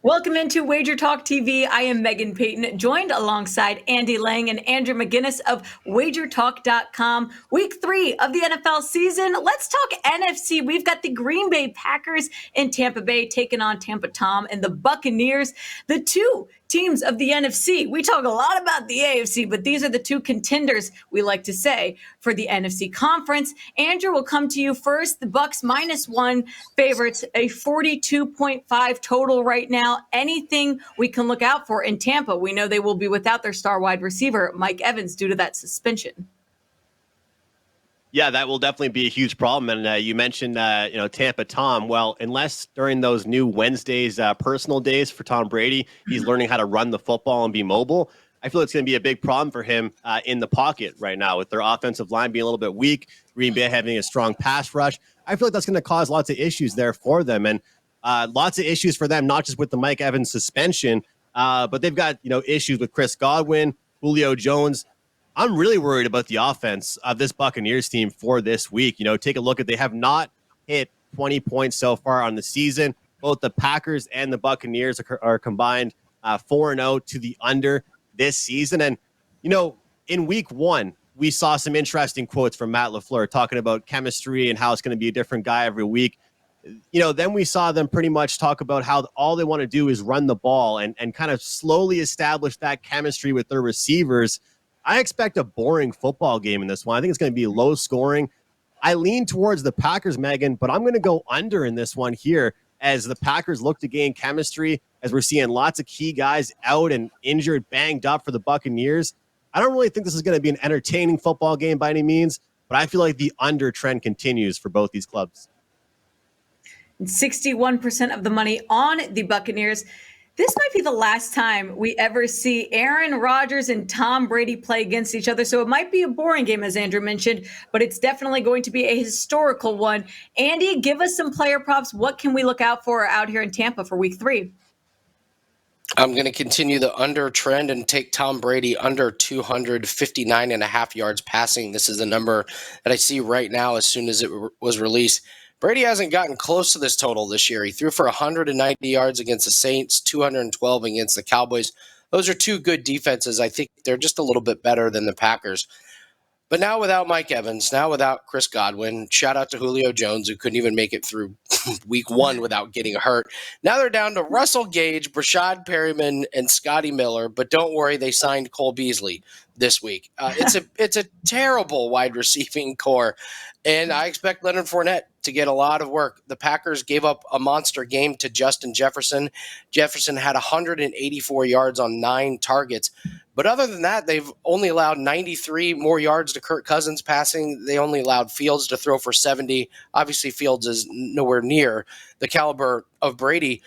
Welcome into Wager Talk TV. I am Megan Payton, joined alongside Andy Lang and Andrew McGinnis of WagerTalk.com. Week 3 of the NFL season. Let's talk NFC. We've got the Green Bay Packers in Tampa Bay taking on Tampa Tom and the Buccaneers, the two teams of the NFC. We talk a lot about the AFC, but these are the two contenders, we like to say, for the NFC conference. Andrew, will come to you first. The Bucs -1 favorites, a 42.5 total right now. Anything we can look out for in Tampa? We know they will be without their star wide receiver, Mike Evans, due to that suspension. Yeah, that will definitely be a huge problem. And you mentioned, Tampa Tom. Well, unless during those new Wednesdays, personal days for Tom Brady, he's learning how to run the football and be mobile. I feel it's going to be a big problem for him in the pocket right now with their offensive line being a little bit weak, Green Bay having a strong pass rush. I feel like that's going to cause lots of issues there for them. And lots of issues for them, not just with the Mike Evans suspension, but they've got, issues with Chris Godwin, Julio Jones. I'm really worried about the offense of this Buccaneers team for this week. Take a look at, they have not hit 20 points so far on the season. Both the Packers and the Buccaneers are combined 4-0 to the under this season. And, in week 1, we saw some interesting quotes from Matt LaFleur talking about chemistry and how it's going to be a different guy every week. Then we saw them pretty much talk about how all they want to do is run the ball and kind of slowly establish that chemistry with their receivers. I expect a boring football game in this one. I think it's going to be low scoring. I lean towards the Packers, Megan, but I'm going to go under in this one here as the Packers look to gain chemistry, as we're seeing lots of key guys out and injured, banged up for the Buccaneers. I don't really think this is going to be an entertaining football game by any means, but I feel like the under trend continues for both these clubs. 61% of the money on the Buccaneers. This might be the last time we ever see Aaron Rodgers and Tom Brady play against each other. So it might be a boring game, as Andrew mentioned, but it's definitely going to be a historical one. Andy, give us some player props. What can we look out for out here in Tampa for week 3? I'm going to continue the under trend and take Tom Brady under 259.5 yards passing. This is the number that I see right now as soon as it was released. Brady hasn't gotten close to this total this year. He threw for 190 yards against the Saints, 212 against the Cowboys. Those are two good defenses. I think they're just a little bit better than the Packers. But now without Mike Evans, now without Chris Godwin, shout out to Julio Jones, who couldn't even make it through week 1 without getting hurt. Now they're down to Russell Gage, Brashad Perryman, and Scotty Miller. But don't worry, they signed Cole Beasley this week. It's a terrible wide receiving core, and I expect Leonard Fournette to get a lot of work. The Packers gave up a monster game to Justin Jefferson. Jefferson had 184 yards on 9 targets. But other than that, they've only allowed 93 more yards to Kirk Cousins passing. They only allowed Fields to throw for 70. Obviously, Fields is nowhere near the caliber of Brady.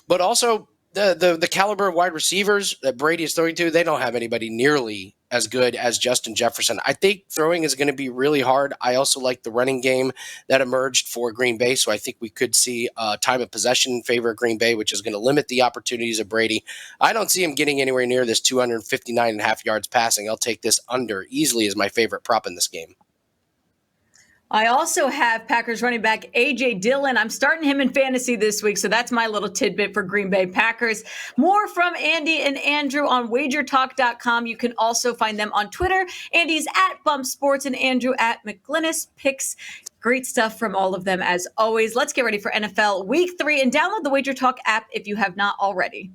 But also, the caliber of wide receivers that Brady is throwing to, they don't have anybody nearly as good as Justin Jefferson. I think throwing is going to be really hard. I also like the running game that emerged for Green Bay, so I think we could see time of possession in favor of Green Bay, which is going to limit the opportunities of Brady. I don't see him getting anywhere near this 259.5 yards passing. I'll take this under easily as my favorite prop in this game. I also have Packers running back A.J. Dillon. I'm starting him in fantasy this week, so that's my little tidbit for Green Bay Packers. More from Andy and Andrew on WagerTalk.com. You can also find them on Twitter. Andy's at Bump Sports and Andrew at McGlinnis Picks. Great stuff from all of them as always. Let's get ready for NFL Week 3 and download the WagerTalk app if you have not already.